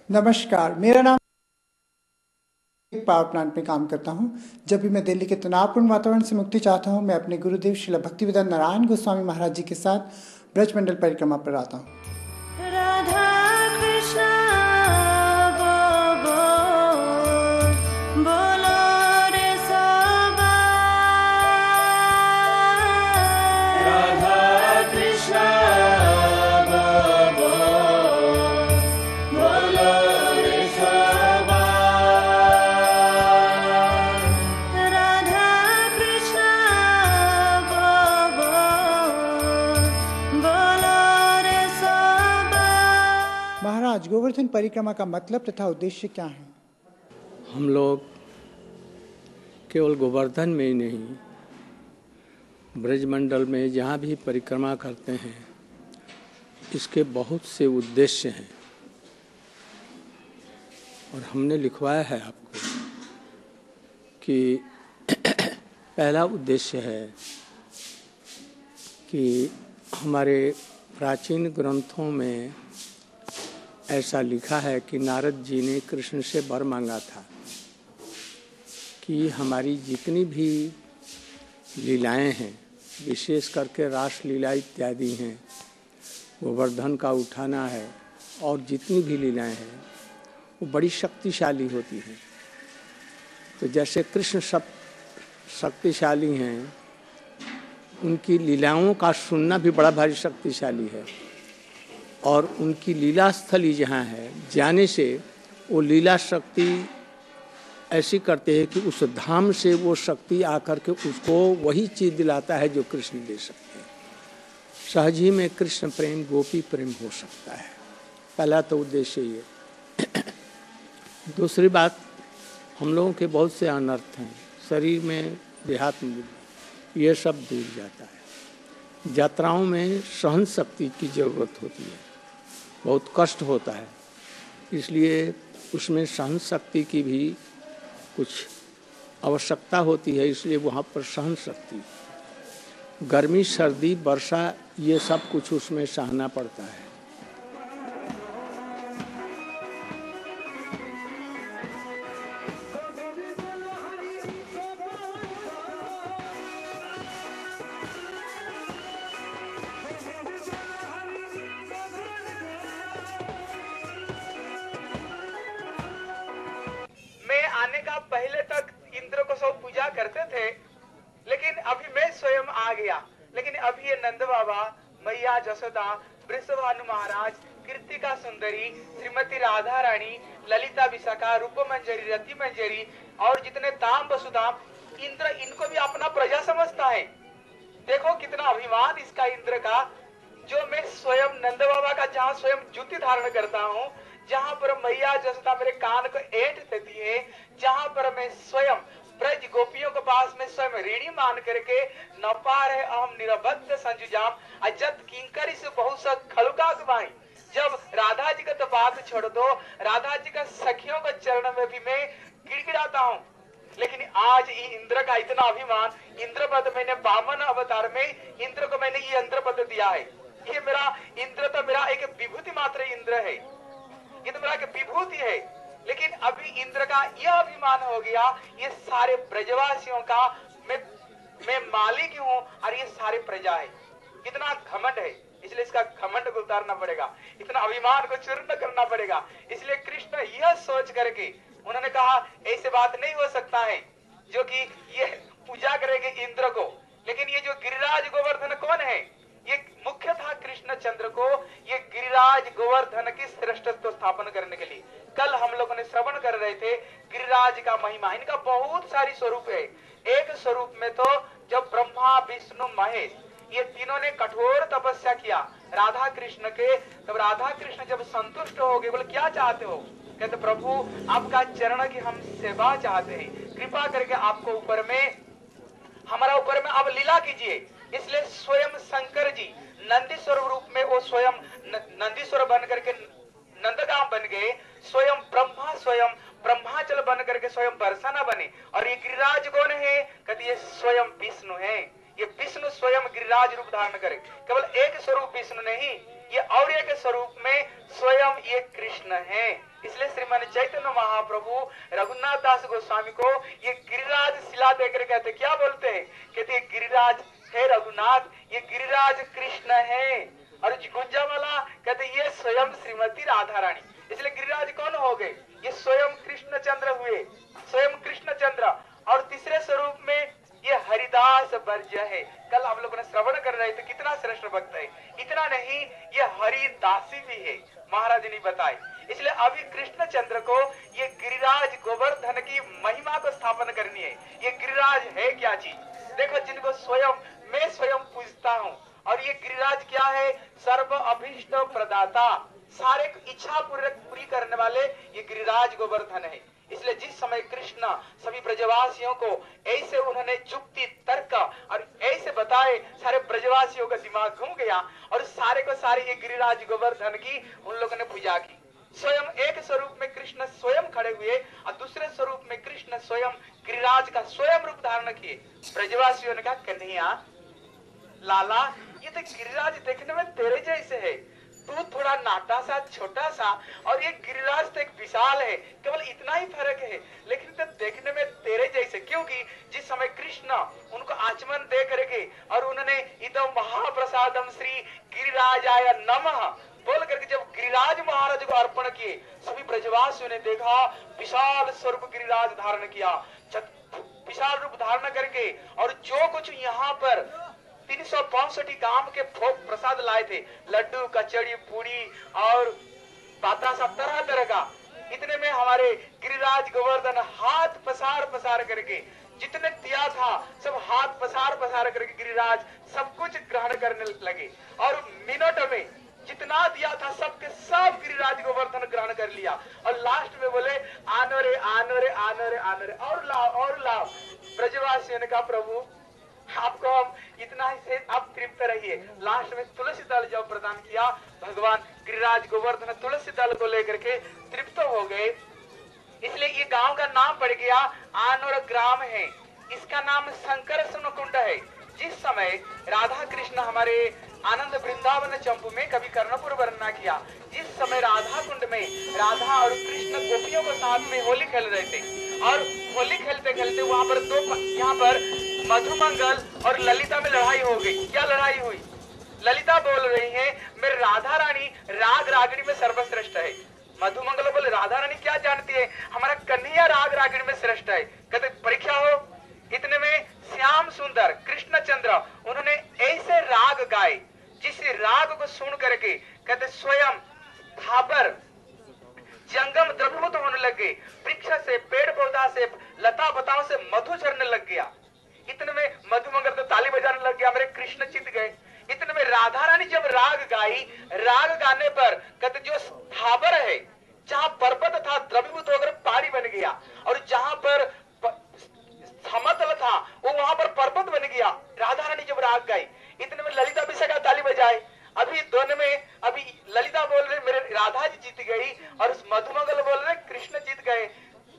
नमस्कार, मेरा नाम एक पावर प्लांट में काम करता हूँ। जब भी मैं दिल्ली के तनावपूर्ण वातावरण से मुक्ति चाहता हूँ, मैं अपने गुरुदेव श्री भक्तिवेदांत नारायण गोस्वामी महाराज जी के साथ ब्रजमंडल परिक्रमा पर आता हूँ। राधा कृष्ण बोलो रे सबा। राधा कृष्ण बोलो रे सबा। राधा कृष्ण बोलो रे सबा। महाराज, गोवर्धन परिक्रमा का मतलब तथा उद्देश्य क्या है? हम लोग केवल गोवर्धन में ही नहीं, ब्रजमंडल में जहाँ भी परिक्रमा करते हैं, इसके बहुत से उद्देश्य हैं और हमने लिखवाया है आपको कि पहला उद्देश्य है कि हमारे प्राचीन ग्रंथों में ऐसा लिखा है कि नारद जी ने कृष्ण से वर मांगा था कि हमारी जितनी भी लीलाएं हैं, विशेष करके रास लीला इत्यादि हैं, गोवर्धन का उठाना है और जितनी भी लीलाएं हैं वो बड़ी शक्तिशाली होती हैं। तो जैसे कृष्ण सब शक्तिशाली हैं, उनकी लीलाओं का सुनना भी बड़ा भारी शक्तिशाली है और उनकी लीला स्थली जहाँ है, जाने से वो लीला शक्ति ऐसी करते हैं कि उस धाम से वो शक्ति आकर के उसको वही चीज़ दिलाता है जो कृष्ण दे सकते हैं। सहज ही में कृष्ण प्रेम, गोपी प्रेम हो सकता है। पहला तो उद्देश्य ये। दूसरी बात, हम लोगों के बहुत से अनर्थ हैं, शरीर में, देहात में, ये सब दूर जाता है। यात्राओं में सहन शक्ति की ज़रूरत होती है, बहुत कष्ट होता है, इसलिए उसमें सहन शक्ति की भी कुछ आवश्यकता होती है, इसलिए वहाँ पर सहन शक्ति, गर्मी, सर्दी, वर्षा, ये सब कुछ उसमें सहना पड़ता है। आने का पहले तक इंद्र को सब पूजा करते थे, लेकिन अभी मैं स्वयं आ गया। लेकिन अभी ये नंद बाबा, मैया जसोदा, वृषभानु महाराज, कृतिका सुंदरी, श्रीमती राधा रानी, ललिता विशाखा, रूप मंजरी, रति मंजरी और जितने दाम वसुदाम, इंद्र इनको भी अपना प्रजा समझता है। देखो कितना अभिमान इसका इंद्र का, जो मैं स्वयं नंद बाबा का जहाँ स्वयं जूती धारण करता हूँ, जहाँ पर मैया जसोदा मेरे कान को ऐंठ देती है, जहाँ पर मैं स्वयं ब्रज गोपियों के पास में स्वयं ऋणी मान करके न पार है अहम निरबद्ध संजुजाम अजत किंकरी से बहुत सा खलुका गुमाई। जब राधा जी का तो बात छोड़ दो, राधा जी का सखियों के चरण में भी मैं गिड़गिड़ाता हूँ। लेकिन आज इंद्र का इतना अभिमान, इंद्र पद मैंने वामन अवतार में इंद्र को मैंने ये इंद्र पद दिया है। ये मेरा इंद्र तो मेरा एक विभूति मात्र इंद्र है, ये तो मेरा एक विभूति है। लेकिन अभी इंद्र का यह अभिमान हो गया, ये सारे ब्रजवासियों का मैं मालिक हूँ और ये सारे प्रजा है। इतना घमंड है, इसलिए इसका घमंड को उतारना पड़ेगा, इतना अभिमान को चूर्ण करना पड़ेगा। इसलिए कृष्ण यह सोच करके उन्होंने कहा ऐसे बात नहीं हो सकता है जो कि ये पूजा करेंगे इंद्र को। लेकिन ये जो गिरिराज गोवर्धन कौन है? ये मुख्य था कृष्ण चंद्र को ये गिरिराज गोवर्धन की श्रेष्ठत्व स्थापन करने के लिए। कल हम लोगों ने श्रवण कर रहे थे गिरिराज का महिमा। इनका बहुत सारी स्वरूप है। एक स्वरूप में तो जब ब्रह्मा, विष्णु, महेश ये तीनों ने कठोर तपस्या किया राधा कृष्ण के, तब राधा कृष्ण जब संतुष्ट हो गए, बोले क्या चाहते हो? कहते प्रभु आपका चरण की हम सेवा चाहते हैं, कृपा करके आपको ऊपर में, हमारा ऊपर में आप लीला कीजिए। इसलिए स्वयं शंकर जी नंदीश्वर रूप में वो स्वयं नंदीश्वर बन करके नंदगाम बन गए, स्वयं ब्रह्माचल बन करके स्वयं बरसाना बने। और ये गिरिराज कौन है? कहते ये स्वयं विष्णु है। ये विष्णु स्वयं गिरिराज रूप धारण करे। केवल एक स्वरूप विष्णु नहीं, ये और एक स्वरूप में स्वयं ये कृष्ण है। इसलिए श्रीमान चैतन्य महाप्रभु रघुनाथ दास गोस्वामी को ये गिरिराज शिला देकर कहते, क्या बोलते हैं, कहते ये गिरिराज है रघुनाथ, ये गिरिराज कृष्ण है। और गुंजामाला कहते ये स्वयं श्रीमती राधा रानी। इसलिए गिरिराज कौन हो गए, ये स्वयं कृष्ण चंद्र हुए, स्वयं कृष्ण चंद्र। और तीसरे स्वरूप में ये हरिदास वर्ज्य है। कल आप लोगों ने श्रवण कर रहे थे, कितना श्रेष्ठ भक्त है। इतना नहीं, ये हरिदासी भी है, महाराज ने बताए। इसलिए अभी कृष्ण चंद्र को ये गिरिराज गोवर्धन की महिमा को स्थापन करनी है। ये गिरिराज है क्या चीज, देखो, जिनको स्वयं मैं स्वयं पूजता हूँ। और ये गिरिराज क्या है, सर्व अभीष्ट प्रदाता, सारे इच्छा पूरी करने वाले ये गिरिराज गोवर्धन है। इसलिए जिस समय कृष्ण सभी ब्रजवासियों को ऐसे उन्होंने जुक्ति तर्क और ऐसे बताए, सारे ब्रजवासियों का दिमाग घूम गया और सारे को सारे ये गिरिराज गोवर्धन की उन लोगों ने पूजा की। स्वयं एक स्वरूप में कृष्ण स्वयं खड़े हुए और दूसरे स्वरूप में कृष्ण स्वयं गिरिराज का स्वयं रूप धारण किए। ब्रजवासियों ने कहा, कन्हैया लाला, ये तो गिरिराज देखने में तेरे जैसे है, तू थोड़ा नाटा सा छोटा सा और ये गिरिराज तो एक विशाल है, केवल इतना ही फर्क है, लेकिन तो देखने में तेरे जैसे। क्योंकि जिस समय कृष्ण उनको आचमन दे करके और उन्होंने इदम महाप्रसादम श्री गिरिराजाय नमः बोल करके जब गिरिराज महाराज को अर्पण किए, सभी ब्रजवासियों ने देखा विशाल स्वरूप गिरिराज धारण किया, विशाल रूप धारण करके। और जो कुछ यहाँ पर 365 गांव के भोग प्रसाद लाए थे, लड्डू कचौड़ी पूरी और बतासा तरह तरह का, इतने में हमारे गिरिराज गोवर्धन हाथ पसार करके जितने दिया था सब हाथ पसार करके गिरिराज सब कुछ ग्रहण करने लगे। और मिनट में जितना दिया था सबके सब गिरिराज गोवर्धन ग्रहण कर लिया। और लास्ट में बोले, आनो रे आनो रे आनो रे आनो रे, और लाओ। ब्रजवासियों ने कहा, प्रभु आपको हम इतना ही से आप तृप्त रहिए। लास्ट में तुलसी दल जब प्रदान किया, भगवान गिरिराज गोवर्धन तुलसी दल को लेकर के तृप्त हो गए। इसलिए ये गांव का नाम पड़ गया आनोर ग्राम है। इसका नाम शंकर कुंड है। जिस समय राधा कृष्ण हमारे आनंद वृंदावन चंपू में कभी कर्णपुर वर्णना किया, जिस समय राधा कुंड में राधा और कृष्ण गोपियों के साथ में होली खेल रहे थे, और होली खेलते खेलते वहां पर यहाँ पर मधुमंगल और ललिता में लड़ाई हो गई। क्या लड़ाई हुई, ललिता बोल रही है मेरे राधा रानी राग रागिणी में सर्वश्रेष्ठ है। मधुमंगल बोले, राधा रानी क्या जानती है, हमारा कन्हैया राग रागिणी में श्रेष्ठ है। कहते परीक्षा हो। इतने में श्याम सुंदर कृष्णचंद्र उन्होंने ऐसे राग गाए जिस राग को सुन करके कहते स्वयं थापर जंगम द्रवभूत होने लगे। वृक्ष से, पेड़ पौधा से, लता बताओं से मधु झरने लग गया। इतने में मधुमंगल तो ताली बजाने लग गया, मेरे कृष्ण जीत गए। इतने में राधा रानी जब राग गाई, राग गाने पर कहते जो स्थावर है, जहां पर्वत था द्रवीभूत होकर पहाड़ी बन गया, और जहां पर समतल था वो वहां पर पर्वत बन गया। राधा रानी जब राग गाई, इतने में ललिता भी सका ताली बजाए। अभी दोनों में अभी ललिता बोल रहे मेरे राधा जी जीत गई, और उस मधुमंगल बोल रहे कृष्ण जीत गए।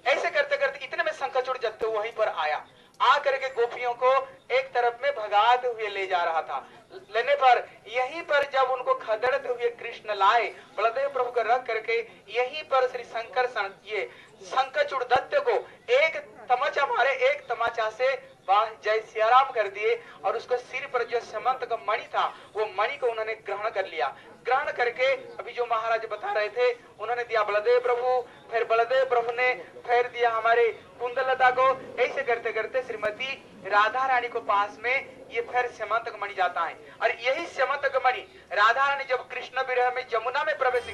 ऐसे करते करते इतने में शंखचूड़ जत्ते वहीं पर आया, आ करके गोपियों को एक तरफ में भगाते हुए ले जा रहा था। लेने पर यहीं पर जब उनको खदेड़ते हुए कृष्ण लाए, बलदेव प्रभु को रख करके यहीं पर श्री शंकर ये शंखचूड़ दत्त को एक तमाचा मारे, एक तमाचा से वाह जय सियाराम कर दिए, और उसको सिर पर जो समंत का मणि था वो मणि को उन्होंने ग्रहण कर लिया। ग्रहण करके अभी जो महाराज बता रहे थे उन्होंने दिया बलदेव प्रभु, फिर बलदेव प्रभु ने फिर दिया हमारे कुंदलता को। ऐसे करते करते श्रीमती राधा रानी को पास में ये फिर स्यमंतक मणि जाता है, और यही स्यमंतक मणि राधा रानी जब कृष्ण विरह में जमुना में प्रवेश की,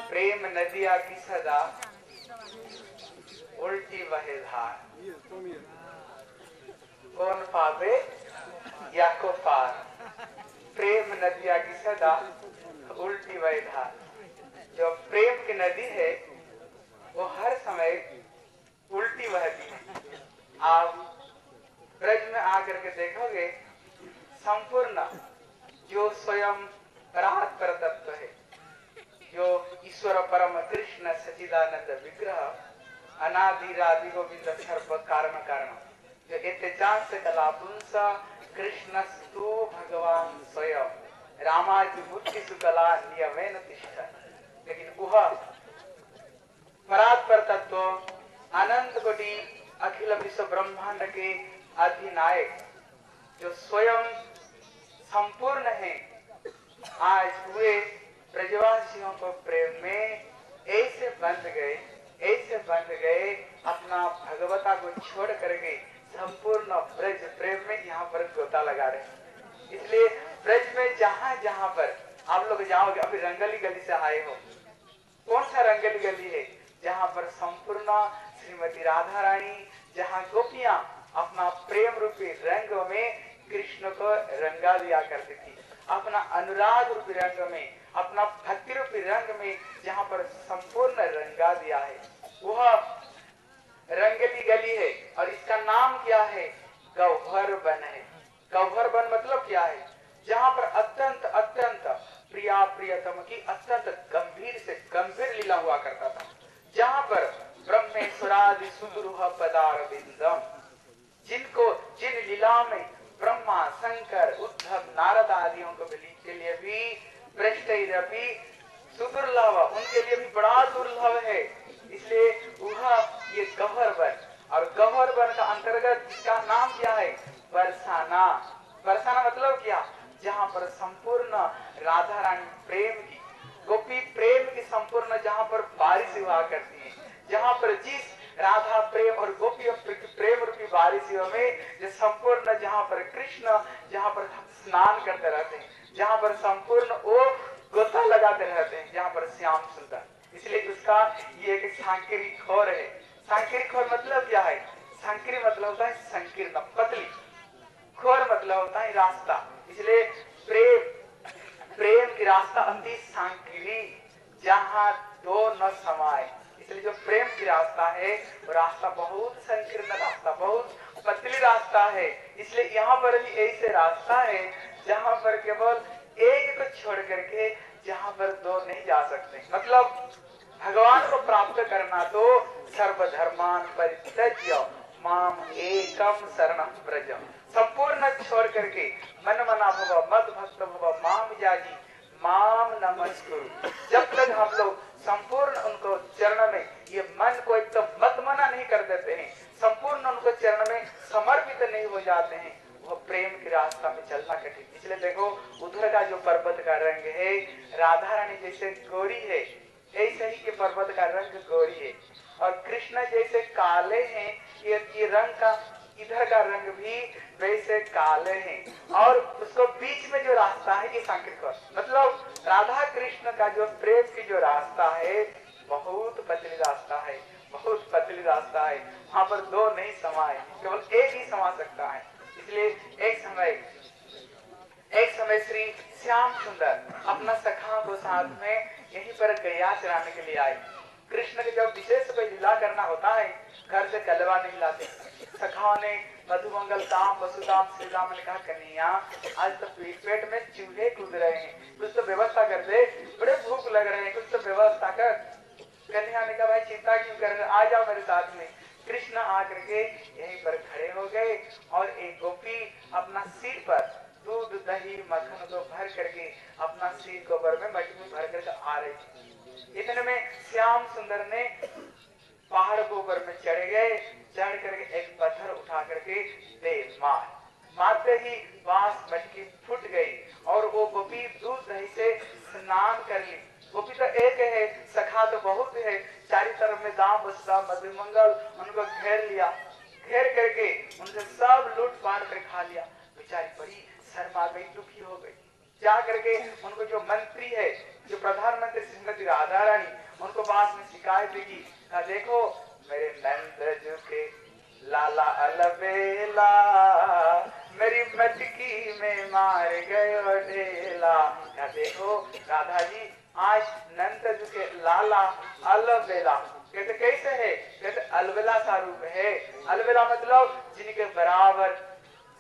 प्रेम नदिया की सदा उल्टी बहे धार, कौन पावे या को पार। प्रेम नदिया की सदा उल्टी बहे धार। जो प्रेम की नदी है वो हर समय उल्टी बहती है। आप ब्रज में आकर के देखोगे संपूर्ण जो स्वयं परात्पर तत्व है, जो ईश्वर परम कृष्ण सच्चिदानंद विग्रह अनादिरादि गोविंद सर्व कारण कारण, जो एतेजांस कला पुंस कृष्णस्तु भगवान स्वयं रामादि मूर्ति सुकला नियमेन तिष्ठ। लेकिन वह परात्पर तत्व अनंत कोटि अखिल विश्व ब्रह्मांड के अधिनायक जो स्वयं संपूर्ण है, आज हुए ब्रजवासियों को प्रेम में ऐसे बंध गए अपना भगवता को छोड़ करके संपूर्ण ब्रज प्रेम में यहाँ पर गोता लगा रहे। इसलिए ब्रज में जहाँ जहाँ पर आप लोग जाओगे, अभी रंगली गली से आए हो, कौन सा रंगली गली है जहाँ पर संपूर्ण श्रीमती राधा रानी, जहाँ गोपियां अपना प्रेम रूपी रंग में कृष्ण को रंगा दिया करती थी, अपना अनुराग रूपी रंग में, अपना भक्ति रूपी रंग में जहाँ पर संपूर्ण रंगा दिया है, वह रंगली गली है। और इसका नाम क्या है? गौहर वन है। गौहर वन मतलब क्या है? जहाँ पर अत्यंत अत्यंत प्रिया प्रियतम की अत्यंत गंभीर से गंभीर लीला हुआ करता था, जहाँ पर ब्रह्मेश्वरादि सुदुरूह पदारविंदम, जिन लीला में ब्रह्मा शंकर उद्धव नारद आदियों के लिए भी भ्रष्टैरपि सुदुर्लभ, उनके लिए भी बड़ा दुर्लभ है। इसलिए वह ये गौहर वन, और गौहर वन का अंतर्गत इसका नाम क्या है? बरसाना। बरसाना मतलब क्या? जहाँ पर संपूर्ण राधा रानी प्रेम की, गोपी प्रेम की संपूर्ण जहाँ पर बारिश हुआ करती है, जहाँ पर जिस राधा प्रेम और गोपी प्रेम रूपी बारिशों में जो संपूर्ण जहाँ पर कृष्ण जहाँ पर स्नान करते रहते हैं, जहाँ पर संपूर्ण वो गोता लगाते रहते हैं, जहाँ पर श्याम सुंदर। इसलिए उसका ये एक सांकीरी खोर है। सांकीरी खोर मतलब क्या है? सांकीरी मतलब होता है संकीर्ण, पतली। खोर मतलब होता है रास्ता। इसलिए प्रेम की रास्ता अति सांकीरी, जहाँ दो न समाये। इसलिए जो प्रेम की रास्ता है वो रास्ता बहुत संकीर्ण रास्ता, बहुत पतली रास्ता है। इसलिए यहाँ पर भी ऐसे रास्ता है जहाँ पर केवल एक को छोड़ करके जहाँ पर दो नहीं जा सकते। मतलब भगवान को प्राप्त करना तो सर्वधर्मान परित्यज्य माम एकम शरणं व्रज, संपूर्ण छोड़ करके मन मना भव मद भक्त भव माम जाजी माम नमस्कुरु। जब तक हम लोग संपूर्ण उनको चरण में ये मन को एकदम मत मना नहीं कर देते हैं, संपूर्ण उनको चरण में समर्पित नहीं हो जाते हैं, वह प्रेम की रास्ता में चलना कठिन। इसलिए देखो उधर का जो पर्वत का रंग है, राधा रानी जैसे गोरी है, ऐसे ही ये पर्वत का रंग गोरी है। और कृष्ण जैसे काले हैं, ये रंग का इधर का रंग भी वैसे काले हैं। और उसको बीच में जो रास्ता है ये सांकृतिक, मतलब राधा कृष्ण का जो प्रेम की जो रास्ता है बहुत पतली रास्ता है, बहुत पतली रास्ता है। वहाँ पर दो नहीं समाये, केवल एक ही समा सकता है। इसलिए एक समय श्री श्याम सुंदर अपना सखा को साथ में यहीं पर गया चराने के लिए आए। कृष्ण के जब विशेष कोई लीला करना होता है, घर से कलवा नहीं लाते। सखाओं ने मधुमंगल काम वसुदाम श्री राम ने कहा, कन्हैया आज तो पेट में चूहे कूद रहे हैं, कुछ तो व्यवस्था कर दे, बड़े भूख लग रहे हैं, कुछ तो व्यवस्था कर। कन्हैया ने कहा, भाई चिंता क्यों कर रहे, आ जाओ मेरे साथ में। कृष्ण आकर के यहीं पर खड़े हो गए और एक गोपी अपना सिर पर दूध दही मक्खन को भर करके अपना सिर गोबर में मटकी में भर करके आ रही थी। इतने में श्याम सुंदर ने पहाड़ के ऊपर में चढ़ गए, चढ़ करके एक पत्थर उठा करके दे मारते ही बांस मटकी फूट गई और वो गोपी दूध दही से स्नान कर ली। गोपी तो एक है, सखा तो बहुत है, चारी तरफ में दाम बसता मधुमंगल उनको घेर लिया, घेर करके उनसे सब लूट पाट कर खा लिया। बेचारी बड़ी शर्मा गई, दुखी हो गई। जा करके उनको जो मंत्री है, जो प्रधानमंत्री श्रीमती राधा रानी, उनको पास में शिकायत की, देखो मेरे नंद जो के लाला अलबेला मेरी मटकी में मार गयो ढेला। क्या देखो राधा जी आज नंद जो के लाला अलबेला, कहते कैसे है? कहते अलबेला सा रूप है। अलबेला मतलब जिनके बराबर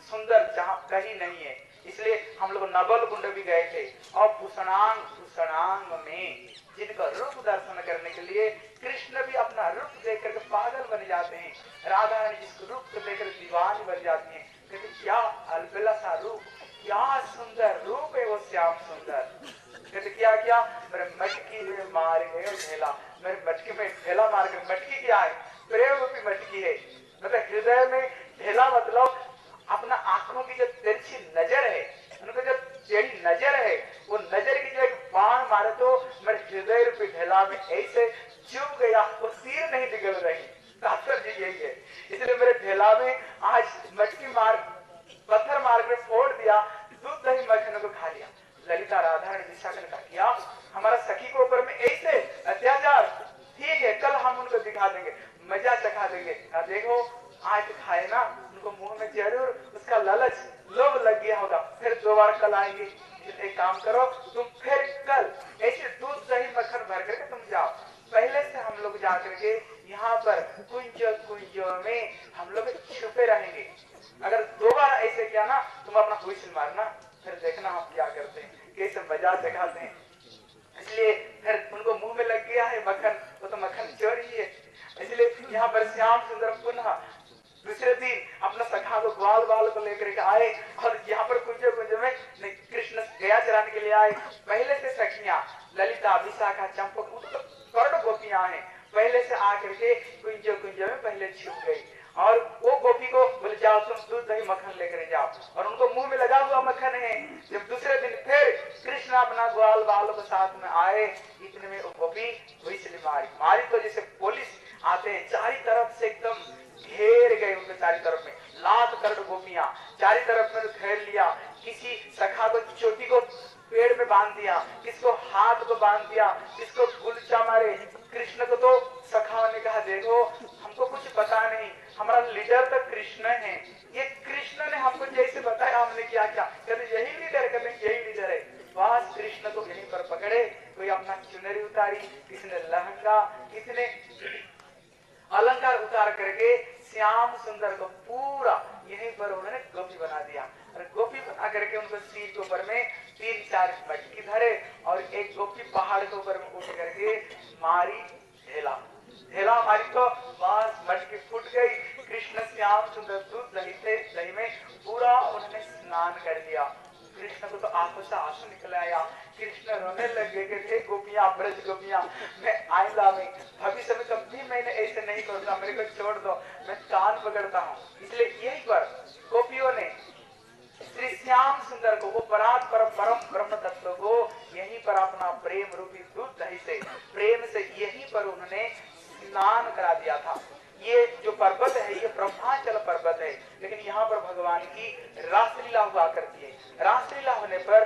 सुंदर जहाँ कहीं नहीं है। इसलिए हम लोग नवल कुंड भी गए थे और भूषणांग में जिनका रूप दर्शन करने के लिए कृष्ण भी अपना रूप देख करके पागल बन जाते हैं, राधा रानी जिसको रूप को देखकर दीवानी बन जाती है। कहते क्या अलबेला सा रूप, क्या सुंदर रूप है वो श्याम सुंदर। कहते क्या क्या, मेरे मटकी में मार गए ढेला, मेरे मटकी में ढेला मार गए। मटकी क्या है? प्रेम रूपी मटकी है। मतलब हृदय में ढेला मतलब अपना आंखों की जो तिरछी नजर है, उनको जो टेढ़ी नजर है, वो नजर की जो एक बाण मारे तो मेरे हृदय रूपी ढेला में ऐसे चुभ गया, वो तीर नहीं निकल रही। तात्पर्य यही है। इसलिए मेरे ढेला में आज मटकी मार, पत्थर मार के फोड़ दिया, दूध दही मक्खन को खा लिया। ललिता राधा ने दिशा ने कहा किया हमारा सखी के ऊपर में ऐसे अत्याचार, ठीक है कल हम उनको दिखा देंगे, मजा चखा देंगे। देखो आज खाए ना, उनको मुंह में जरूर उसका लालच लोभ लग गया होगा, फिर दोबारा कल आएंगे। एक काम करो तुम फिर कल ऐसे दूध दही मक्खन भर करके तुम जाओ। पहले से हम लोग जा करके यहाँ पर कुंज में हम लोग छुपे रहेंगे। अगर दोबारा ऐसे किया ना, तुम अपना हुइसल मारना, फिर देखना हम क्या करते हैं, कैसे मजा दिखाते हैं। इसलिए फिर उनको मुंह में लग गया है मक्खन, वो तो मक्खन चोरी है। इसलिए यहाँ पर श्याम सुंदर पुनः दूसरे दिन अपना सखा को ग्वाल को लेकर के आए और यहाँ पर कुंज में कृष्ण गया चराने के लिए आए। पहले से सखियां ललिता, विशाखा, चंपक, करोड़ों गोपियां हैं, पहले से आकर के कुंज में पहले छुप गई और वो गोपी को बोले जाओ तुम दूध दही मक्खन लेकर जाओ, और उनको मुंह में लगा हुआ मक्खन है। जब दूसरे दिन फिर कृष्ण अपना ग्वाल के साथ में आए, इतने में वो गोपी हुइसली मारी तो जैसे पुलिस आते हैं, चारी तरफ से एकदम घेर गए, उनके चारी तरफ में लाख करोड़ गोपियां चारी तरफ में घेर लिया। किसी सखा को चोटी को पेड़ में बांध दिया, किसको हाथ को बांध दिया, किसको गुलचा मारे। कृष्ण को तो सखाओं ने कहा देखो हमको कुछ पता नहीं, हमारा लीडर तो कृष्ण है, ये कृष्ण ने हमको जैसे बताया हमने क्या क्या। कहते यही लीडर, कहते यही लीडर है। बस कृष्ण को यहीं पर पकड़े, कोई अपना चुनरी उतारी, किसी ने लहंगा, किसी ने अलंकार उतार करके श्याम सुंदर को पूरा यहीं पर उन्होंने गोपी बना दिया। और गोपी बना करके उनको सिर के ऊपर में 3-4 मटकी धरे और एक गोपी पहाड़ के ऊपर में उठ करके मारी ढेला मारी तो बस मटकी फूट गई। कृष्ण श्याम सुंदर दूध दही में पूरा उन्होंने स्नान कर दिया। कृष्ण को तो आंखों से आंसू निकल आया, कृष्ण रोने लगे कि थे गोपियां, ब्रज गोपियां, मैं आइंदा में भविष्य में कभी मैंने ऐसे नहीं करूंगा, मेरे को छोड़ दो, मैं कान पकड़ता हूँ। इसलिए यही पर गोपियों ने श्री श्याम सुंदर को, वो परम ब्रह्म तत्व को यहीं पर अपना प्रेम रूपी दूध दही से, प्रेम से यहीं पर उन्होंने स्नान करा दिया था। ये जो पर्वत है ये ब्रह्मांचल पर्वत है, लेकिन यहाँ पर भगवान की रासलीला हुआ करती है। रासलीला होने पर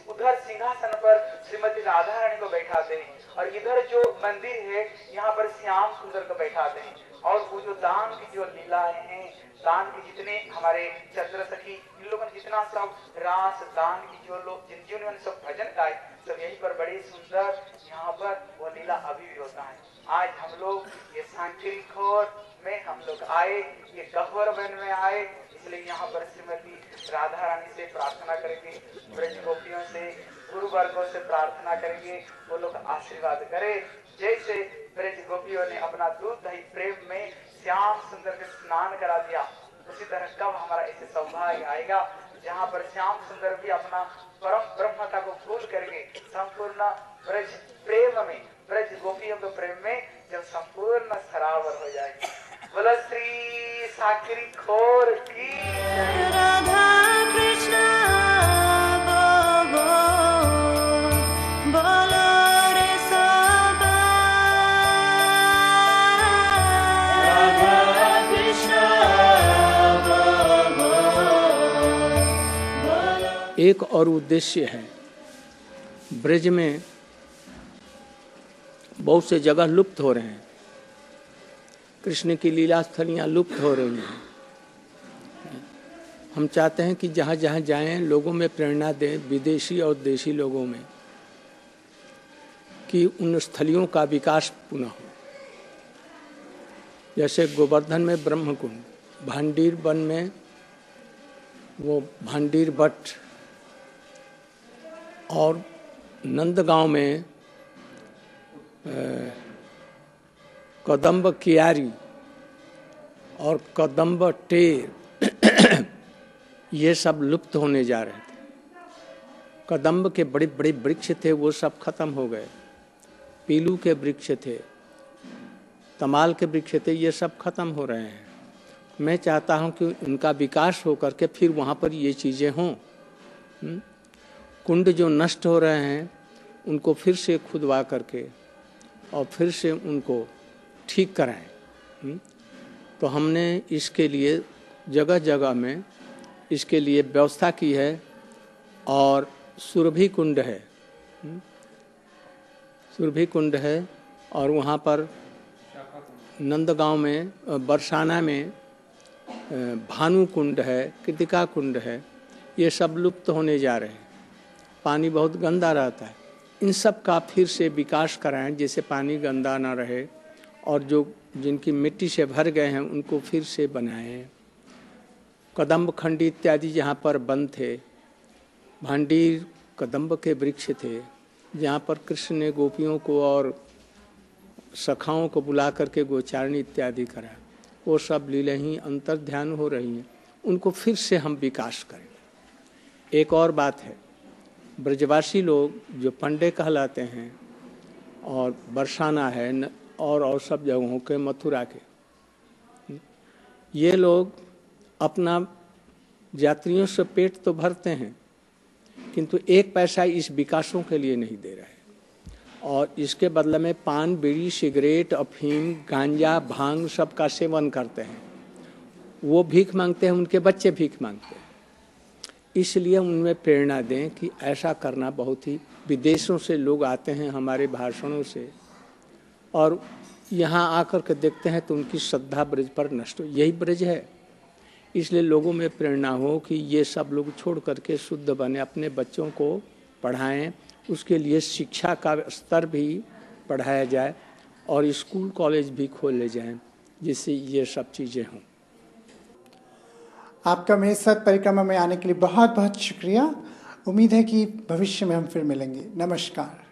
उधर सिंहासन पर श्रीमती राधा रानी को बैठाते हैं और इधर जो मंदिर है यहाँ पर श्याम सुंदर को बैठाते हैं। और वो जो दान की जो लीलाएं हैं, दान की जितने हमारे चंद्र सखी इन लोगों ने जितना सब रास दान की जो लोग जिन्होंने सब भजन गाए, सब यहीं पर बड़ी सुंदर यहाँ पर वो लीला अभी भी होता है। आज हम लोग ये सांकरी खोर में हम लोग आए, ये गह्वर वन में आए, इसलिए यहाँ पर श्रीमती राधा रानी से प्रार्थना करेंगे, ब्रज गोपियों से, गुरु वर्गों से प्रार्थना करेंगे, वो लोग आशीर्वाद करे। जैसे ब्रज गोपियों ने अपना दूध दही प्रेम में श्याम सुंदर के स्नान करा दिया, उसी तरह कब हमारा ऐसे सौभाग्य आएगा जहाँ पर श्याम सुंदर भी अपना परम ब्रह्मता को भूल करके संपूर्ण ब्रज प्रेम में, ब्रज गोपियों के प्रेम में जब संपूर्ण सरावर हो जाएगी। बोला श्री साकरी खोर की राधा कृष्ण बोलो रे सबा। राधा कृष्ण एक और उद्देश्य है, ब्रज में बहुत से जगह लुप्त हो रहे हैं, कृष्ण की लीला स्थलियाँ लुप्त हो रही हैं। हम चाहते हैं कि जहाँ जहाँ जाएं लोगों में प्रेरणा दें, विदेशी और देशी लोगों में, कि उन स्थलियों का विकास पुनः हो। जैसे गोवर्धन में ब्रह्मकुंड, भांडीर वन में वो भांडीर भट्ट और नंदगांव में कदम्ब कियारी और कदम्ब टेर ये सब लुप्त होने जा रहे थे। कदम्ब के बड़े बड़े वृक्ष थे, वो सब खत्म हो गए। पीलू के वृक्ष थे, तमाल के वृक्ष थे, ये सब खत्म हो रहे हैं। मैं चाहता हूं कि उनका विकास हो करके फिर वहाँ पर ये चीज़ें हों। कुंड जो नष्ट हो रहे हैं उनको फिर से खुदवा करके और फिर से उनको ठीक कराएं। तो हमने इसके लिए जगह जगह में इसके लिए व्यवस्था की है। और सुरभि कुंड है, सुरभि कुंड है, और वहाँ पर नंदगांव में बरसाना में भानु कुंड है, कृतिका कुंड है, ये सब लुप्त होने जा रहे हैं। पानी बहुत गंदा रहता है, इन सब का फिर से विकास कराएं जिससे पानी गंदा ना रहे, और जो जिनकी मिट्टी से भर गए हैं उनको फिर से बनाएं। कदम्ब खंडी इत्यादि जहाँ पर वन थे, भांडीर कदम्ब के वृक्ष थे, जहाँ पर कृष्ण ने गोपियों को और सखाओं को बुला करके गोचारणी इत्यादि करा, वो सब लीलें ही अंतर ध्यान हो रही हैं, उनको फिर से हम विकास करें। एक और बात है, ब्रजवासी लोग जो पंडे कहलाते हैं और बरसाना है और सब जगहों के, मथुरा के, ये लोग अपना यात्रियों से पेट तो भरते हैं किंतु एक पैसा इस विकासों के लिए नहीं दे रहे, और इसके बदले में पान, बीड़ी, सिगरेट, अफीम, गांजा, भांग सब का सेवन करते हैं। वो भीख मांगते हैं, उनके बच्चे भीख मांगते हैं। इसलिए उनमें प्रेरणा दें कि ऐसा करना। बहुत ही विदेशों से लोग आते हैं हमारे भाषणों से, और यहाँ आकर के देखते हैं तो उनकी श्रद्धा ब्रज पर नष्ट हो। यही ब्रज है, इसलिए लोगों में प्रेरणा हो कि ये सब लोग छोड़ करके शुद्ध बने, अपने बच्चों को पढ़ाएं, उसके लिए शिक्षा का स्तर भी बढ़ाया जाए और स्कूल कॉलेज भी खोले जाएं जिससे ये सब चीज़ें हों। आपका मेरे साथ परिक्रमा में आने के लिए बहुत बहुत शुक्रिया। उम्मीद है कि भविष्य में हम फिर मिलेंगे। नमस्कार।